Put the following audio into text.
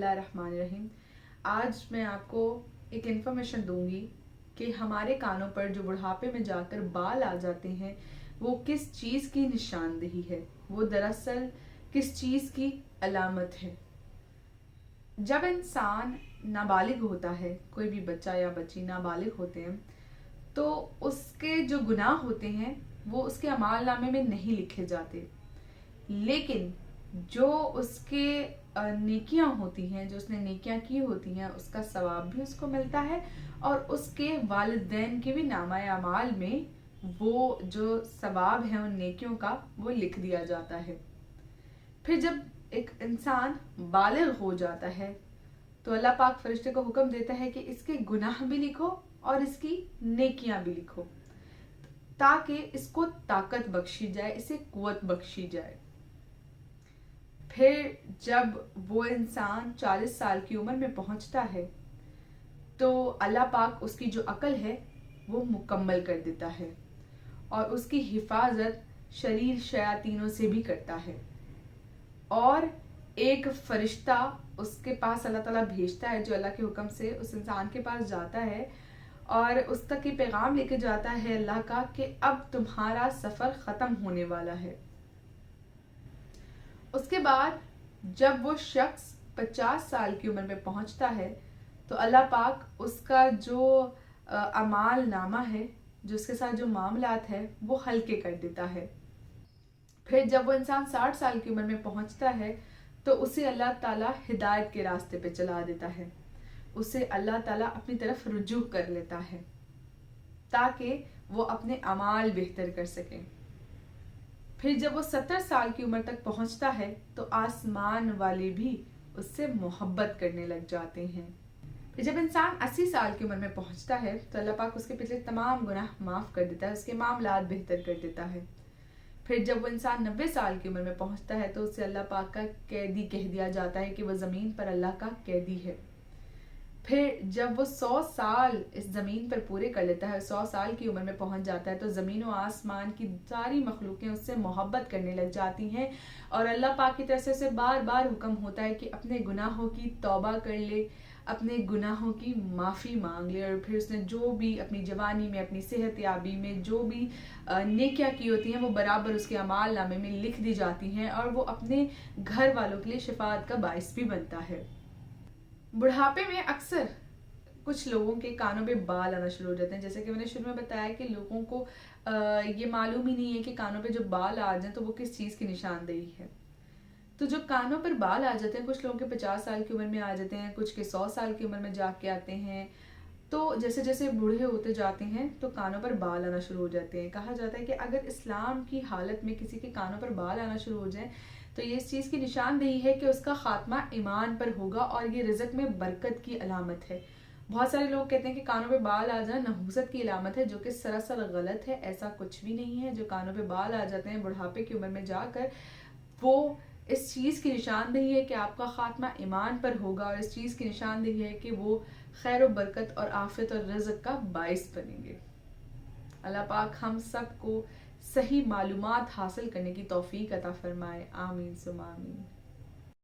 बिस्मिल्लाह रहमान रहीम। आज मैं आपको एक इन्फॉर्मेशन दूंगी कि हमारे कानों पर जो बुढ़ापे में जाकर बाल आ जाते हैं वो किस चीज़ की निशानदेही है, वो दरअसल किस चीज़ की अलामत है। जब इंसान नाबालिग होता है, कोई भी बच्चा या बच्ची नाबालिग होते हैं, तो उसके जो गुनाह होते हैं वो उसके अमाल नामे में नहीं लिखे जाते, लेकिन जो उसके नेकियां होती हैं, जो उसने नेकियां की होती हैं, उसका सवाब भी उसको मिलता है और उसके वालिदैन के भी नामाए अमाल में वो जो सवाब है उन नेकियों का वो लिख दिया जाता है। फिर जब एक इंसान बालिग हो जाता है तो अल्लाह पाक फरिश्ते को हुक्म देता है कि इसके गुनाह भी लिखो और इसकी नेकियां भी लिखो, ताकि इसको ताकत बख्शी जाए, इसे कुव्वत बख्शी जाए। फिर जब वो इंसान 40 साल की उम्र में पहुंचता है तो अल्लाह पाक उसकी जो अकल है वो मुकम्मल कर देता है और उसकी हिफाजत शरीर शयातीनों से भी करता है। और एक फरिश्ता उसके पास अल्लाह ताला भेजता है जो अल्लाह के हुक्म से उस इंसान के पास जाता है और उस तक ये पैगाम लेके जाता है अल्लाह का कि अब तुम्हारा सफ़र ख़त्म होने वाला है। उसके बाद जब वो शख्स 50 साल की उम्र में पहुंचता है तो अल्लाह पाक उसका जो अमाल नामा है, जो उसके साथ जो मामलात है वो हल्के कर देता है। फिर जब वो इंसान 60 साल की उम्र में पहुंचता है तो उसे अल्लाह ताला हिदायत के रास्ते पे चला देता है, उसे अल्लाह ताला अपनी तरफ रुजू कर लेता है ताकि वो अपने अमाल बेहतर कर सके। फिर जब वो 70 साल की उम्र तक पहुंचता है तो आसमान वाले भी उससे मोहब्बत करने लग जाते हैं। फिर जब इंसान 80 साल की उम्र में पहुंचता है तो अल्लाह पाक उसके पिछले तमाम गुनाह माफ़ कर देता है, उसके मामलात बेहतर कर देता है। फिर जब वो इंसान 90 साल की उम्र में पहुंचता है तो उसे अल्लाह पाक का कैदी कह दिया जाता है कि वह ज़मीन पर अल्लाह का कैदी है। फिर जब वो 100 साल इस ज़मीन पर पूरे कर लेता है, 100 साल की उम्र में पहुंच जाता है, तो ज़मीन और आसमान की सारी मखलूकें उससे मोहब्बत करने लग जाती हैं और अल्लाह पाक की तरफ से उसे बार बार हुक्म होता है कि अपने गुनाहों की तौबा कर ले, अपने गुनाहों की माफ़ी मांग ले। और फिर उसने जो भी अपनी जवानी में, अपनी सेहत याबी में जो भी नेकियां की होती हैं वो बराबर उसके अमाल नामे में लिख दी जाती हैं और वो अपने घर वालों के लिए शिफात का बाइस भी बनता है। बुढ़ापे में अक्सर कुछ लोगों के कानों पे बाल आना शुरू हो जाते हैं। जैसे कि मैंने शुरू में बताया कि लोगों को ये मालूम ही नहीं है कि कानों पे जो बाल आ जाए तो वो किस चीज़ की निशानदेही है। तो जो कानों पर बाल आ जाते हैं, कुछ लोगों के 50 साल की उम्र में आ जाते हैं, कुछ के 100 साल की उम्र में जाके आते हैं। तो जैसे जैसे बूढ़े होते जाते हैं तो कानों पर बाल आना शुरू हो जाते हैं। कहा जाता है कि अगर इस्लाम की हालत में किसी के कानों पर बाल आना शुरू हो जाए तो ये इस चीज़ की निशानदेही है कि उसका खात्मा ईमान पर होगा और ये रिज़्क में बरकत की अलामत है। बहुत सारे लोग कहते हैं कि कानों पे बाल आ जाना नहूसत की अलामत है, जो कि सरासर गलत है। ऐसा कुछ भी नहीं है। जो कानों पे बाल आ जाते हैं बुढ़ापे की उम्र में जाकर, वो इस चीज़ की निशानदेही है कि आपका खात्मा ईमान पर होगा और इस चीज़ की निशानदेही है कि वो खैर व बरकत और आफियत और रिज़्क का बाइस बनेंगे। अल्लाह पाक हम सब को सही मालूमात हासिल करने की तौफीक अता फरमाए। आमीन सुमा आमीन।